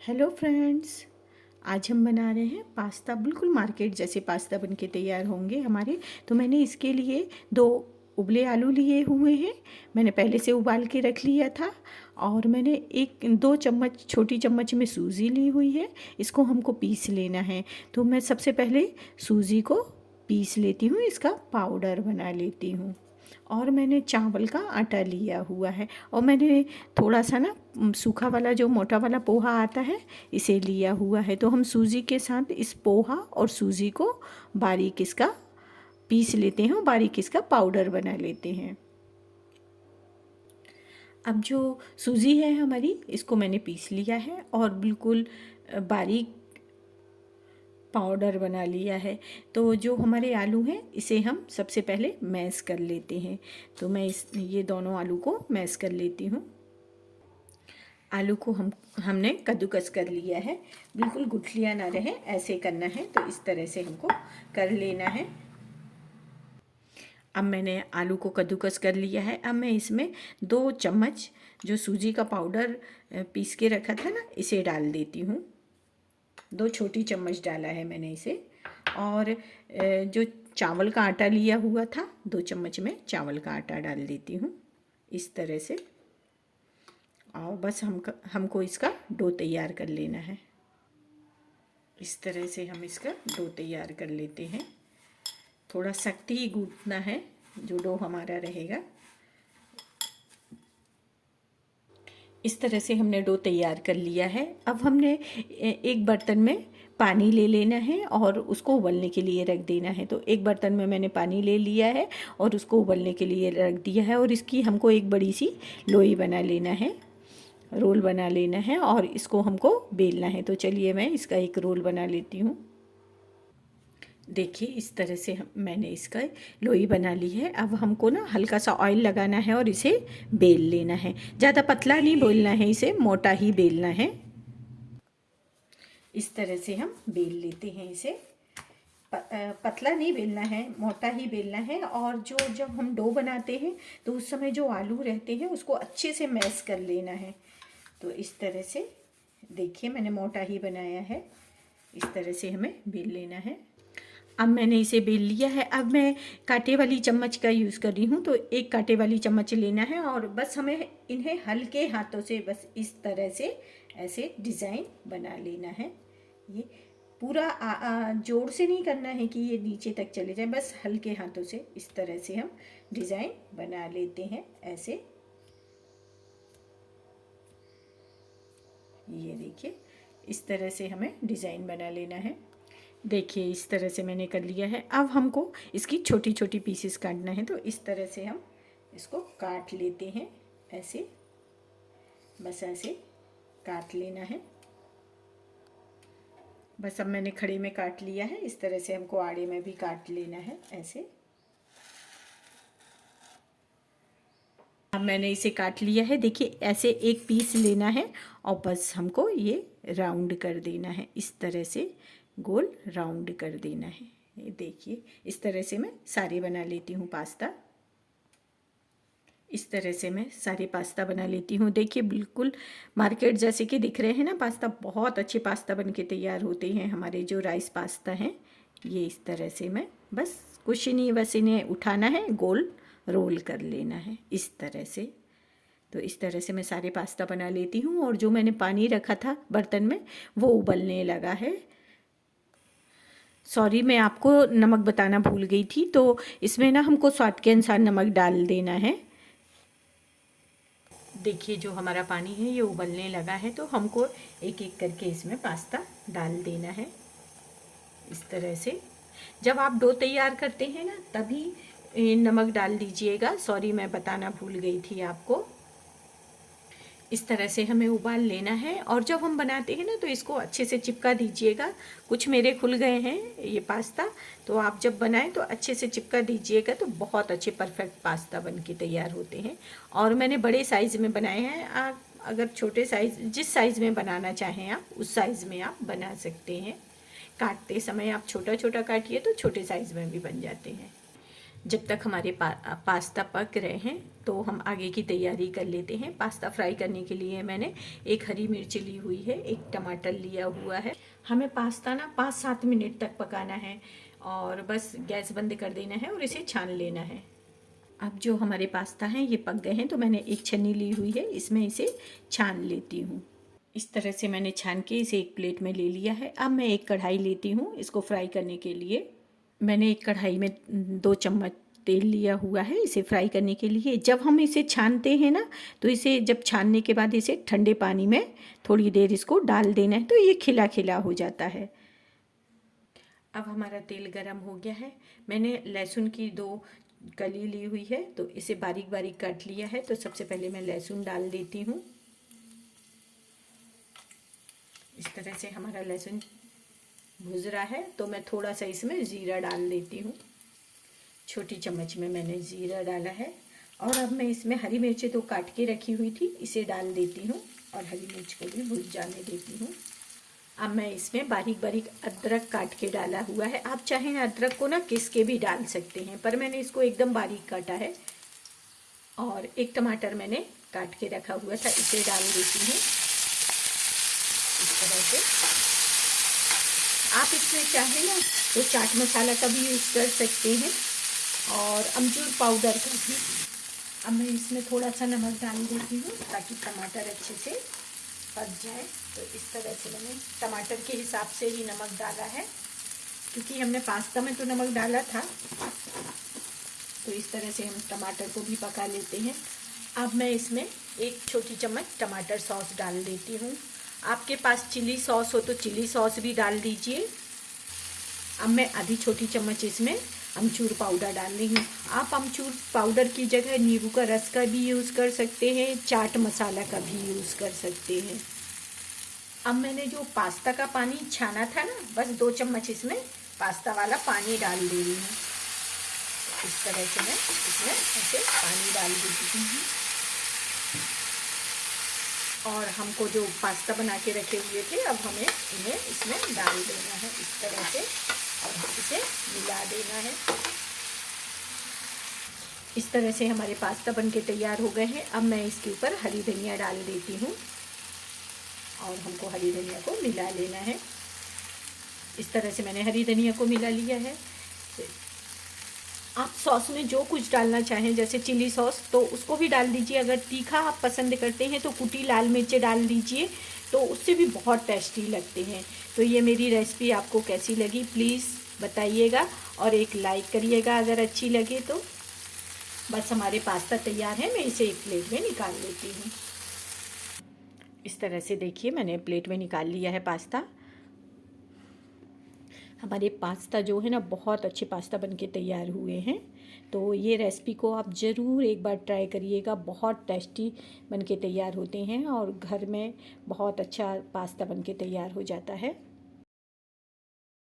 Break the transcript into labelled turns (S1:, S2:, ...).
S1: Hello friends, आज हम बना रहे हैं पास्ता। बिल्कुल मार्केट जैसे पास्ता बनके तैयार होंगे हमारे। तो मैंने इसके लिए 2 उबले आलू लिए हुए हैं। मैंने पहले से उबाल के रख लिया था। और मैंने 1-2 चम्मच, छोटी चम्मच में सूजी ली हुई है। इसको हमको पीस लेना है। तो मैं सबसे पहले सूजी को पीस लेती हूँ, इसका पाउडर बना लेती हूँ। और मैंने चावल का आटा लिया हुआ है। और मैंने थोड़ा सा ना सूखा वाला, जो मोटा वाला पोहा आता है, इसे लिया हुआ है। तो हम सूजी के साथ इस पोहा और सूजी को बारीक इसका पीस लेते हैं और बारीक इसका पाउडर बना लेते हैं। अब जो सूजी है हमारी, इसको मैंने पीस लिया है और बिल्कुल बारीक पाउडर बना लिया है। तो जो हमारे आलू हैं, इसे हम सबसे पहले मैश कर लेते हैं। तो मैं ये दोनों आलू को मैश कर लेती हूँ। आलू को हमने कद्दूकस कर लिया है। बिल्कुल गुठलियाँ ना रहे, ऐसे करना है। तो इस तरह से हमको कर लेना है। अब मैंने आलू को कद्दूकस कर लिया है। अब मैं इसमें 2 चम्मच जो सूजी का पाउडर पीस के रखा था ना, इसे डाल देती हूँ। 2 छोटी चम्मच डाला है मैंने इसे। और जो चावल का आटा लिया हुआ था, 2 चम्मच में चावल का आटा डाल देती हूँ इस तरह से। और बस हमको इसका डो तैयार कर लेना है। इस तरह से हम इसका डो तैयार कर लेते हैं। थोड़ा सख्त ही गूंथना है जो डो हमारा रहेगा। इस तरह से हमने डो तैयार कर लिया है। अब हमने एक बर्तन में पानी ले लेना है और उसको उबलने के लिए रख देना है। तो एक बर्तन में मैंने पानी ले लिया है और उसको उबलने के लिए रख दिया है। और इसकी हमको एक बड़ी सी लोई बना लेना है, रोल बना लेना है और इसको हमको बेलना है। तो चलिए मैं इसका एक रोल बना लेती हूँ। देखिए, इस तरह से मैंने इसका लोई बना ली है। अब हमको ना हल्का सा ऑयल लगाना है और इसे बेल लेना है। ज़्यादा पतला नहीं बेलना है, इसे मोटा ही बेलना है। इस तरह से हम बेल लेते हैं इसे। पतला नहीं बेलना है, मोटा ही बेलना है। और जब हम डो बनाते हैं तो उस समय जो आलू रहते हैं उसको अच्छे से मैश कर लेना है। तो इस तरह से देखिए, मैंने मोटा ही बनाया है। इस तरह से हमें बेल लेना है। अब मैंने इसे बेल लिया है। अब मैं कांटे वाली चम्मच का यूज़ कर रही हूँ। तो एक कांटे वाली चम्मच लेना है और बस हमें इन्हें हल्के हाथों से बस इस तरह से ऐसे डिज़ाइन बना लेना है। ये पूरा जोर से नहीं करना है कि ये नीचे तक चले जाए, बस हल्के हाथों से इस तरह से हम डिज़ाइन बना लेते हैं ऐसे। ये देखिए, इस तरह से हमें डिज़ाइन बना लेना है। देखिए, इस तरह से मैंने कर लिया है। अब हमको इसकी छोटी छोटी पीसेस काटना है। तो इस तरह से हम इसको काट लेते हैं ऐसे। बस ऐसे काट लेना है। बस अब मैंने खड़े में काट लिया है। इस तरह से हमको आड़े में भी काट लेना है ऐसे। अब मैंने इसे काट लिया है। देखिए, ऐसे एक पीस लेना है और बस हमको ये राउंड कर देना है। इस तरह से गोल राउंड कर देना है। ये देखिए, इस तरह से मैं सारे बना लेती हूँ पास्ता। इस तरह से मैं सारे पास्ता बना लेती हूँ। देखिए, बिल्कुल मार्केट जैसे कि दिख रहे हैं ना पास्ता। बहुत अच्छे पास्ता बन के तैयार होते हैं हमारे जो राइस पास्ता हैं। ये इस तरह से मैं बस कुछ नहीं, बस इन्हें उठाना है, गोल रोल कर लेना है इस तरह से। तो इस तरह से मैं सारे पास्ता बना लेती हूँ। और जो मैंने पानी रखा था बर्तन में, वो उबलने लगा है। सॉरी, मैं आपको नमक बताना भूल गई थी। तो इसमें ना हमको स्वाद के अनुसार नमक डाल देना है। देखिए, जो हमारा पानी है ये उबलने लगा है। तो हमको एक एक करके इसमें पास्ता डाल देना है इस तरह से। जब आप डो तैयार करते हैं ना, तभी नमक डाल दीजिएगा। सॉरी, मैं बताना भूल गई थी आपको। इस तरह से हमें उबाल लेना है। और जब हम बनाते हैं ना, तो इसको अच्छे से चिपका दीजिएगा। कुछ मेरे खुल गए हैं ये पास्ता, तो आप जब बनाएं तो अच्छे से चिपका दीजिएगा। तो बहुत अच्छे परफेक्ट पास्ता बन के तैयार होते हैं। और मैंने बड़े साइज़ में बनाए हैं। आप अगर छोटे साइज़, जिस साइज़ में बनाना चाहें आप, उस साइज़ में आप बना सकते हैं। काटते समय आप छोटा छोटा काटिए तो छोटे साइज़ में भी बन जाते हैं। जब तक हमारे पास्ता पक रहे हैं तो हम आगे की तैयारी कर लेते हैं। पास्ता फ्राई करने के लिए मैंने एक हरी मिर्च ली हुई है, एक टमाटर लिया हुआ है। हमें पास्ता ना 5-7 मिनट तक पकाना है और बस गैस बंद कर देना है और इसे छान लेना है। अब जो हमारे पास्ता हैं ये पक गए हैं, तो मैंने एक छन्नी ली हुई है, इसमें इसे छान लेती हूँ। इस तरह से मैंने छान के इसे एक प्लेट में ले लिया है। अब मैं एक कढ़ाई लेती हूँ इसको फ्राई करने के लिए। मैंने एक कढ़ाई में 2 चम्मच तेल लिया हुआ है इसे फ्राई करने के लिए। जब हम इसे छानते हैं ना, तो इसे जब छानने के बाद इसे ठंडे पानी में थोड़ी देर इसको डाल देना है, तो ये खिला खिला हो जाता है। अब हमारा तेल गरम हो गया है। मैंने लहसुन की 2 कली ली हुई है, तो इसे बारीक बारीक काट लिया है। तो सबसे पहले मैं लहसुन डाल देती हूँ। इस तरह से हमारा लहसुन भुज रहा है, तो मैं थोड़ा सा इसमें ज़ीरा डाल देती हूँ। छोटी चम्मच में मैंने ज़ीरा डाला है। और अब मैं इसमें हरी मिर्चें तो काट के रखी हुई थी, इसे डाल देती हूँ और हरी मिर्च को भी भुज जाने देती हूँ। अब मैं इसमें बारीक बारीक अदरक काट के डाला हुआ है। आप चाहें अदरक को ना किस के भी डाल सकते हैं, पर मैंने इसको एकदम बारीक काटा है। और एक टमाटर मैंने काट के रखा हुआ था, इसे डाल देती हूँ इस तरह से। आप इसमें चाहें ना तो चाट मसाला का भी यूज़ कर सकते हैं और अमचूर पाउडर का भी। अब मैं इसमें थोड़ा सा नमक डाल देती हूँ ताकि टमाटर अच्छे से पक जाए। तो इस तरह से मैंने टमाटर के हिसाब से ही नमक डाला है, क्योंकि हमने पास्ता में तो नमक डाला था। तो इस तरह से हम टमाटर को भी पका लेते हैं। अब मैं इसमें 1 छोटी चम्मच टमाटर सॉस डाल देती हूँ। आपके पास चिली सॉस हो तो चिली सॉस भी डाल दीजिए। अब मैं आधी छोटी चम्मच इसमें अमचूर पाउडर डाल रही हूँ। आप अमचूर पाउडर की जगह नींबू का रस का भी यूज़ कर सकते हैं, चाट मसाला का भी यूज़ कर सकते हैं। अब मैंने जो पास्ता का पानी छाना था ना, बस 2 चम्मच इसमें पास्ता वाला पानी डाल दे रही हूँ। इस तरह से मैं इसमें ऐसे पानी डाल देती हूँ। और हमको जो पास्ता बना के रखे हुए थे, अब हमें इन्हें इसमें डाल देना है इस तरह से और इसे मिला देना है। इस तरह से हमारे पास्ता बनके तैयार हो गए हैं। अब मैं इसके ऊपर हरी धनिया डाल देती हूँ और हमको हरी धनिया को मिला लेना है। इस तरह से मैंने हरी धनिया को मिला लिया है। आप सॉस में जो कुछ डालना चाहें, जैसे चिली सॉस तो उसको भी डाल दीजिए। अगर तीखा आप पसंद करते हैं तो कुटी लाल मिर्चें डाल दीजिए, तो उससे भी बहुत टेस्टी लगते हैं। तो ये मेरी रेसिपी आपको कैसी लगी प्लीज़ बताइएगा और एक लाइक करिएगा अगर अच्छी लगे तो। बस हमारे पास्ता तैयार है, मैं इसे एक प्लेट में निकाल लेती हूँ। इस तरह से देखिए मैंने प्लेट में निकाल लिया है पास्ता। हमारे पास्ता जो है ना, बहुत अच्छे पास्ता बनके तैयार हुए हैं। तो ये रेसिपी को आप ज़रूर एक बार ट्राई करिएगा, बहुत टेस्टी बनके तैयार होते हैं और घर में बहुत अच्छा पास्ता बनके तैयार हो जाता है।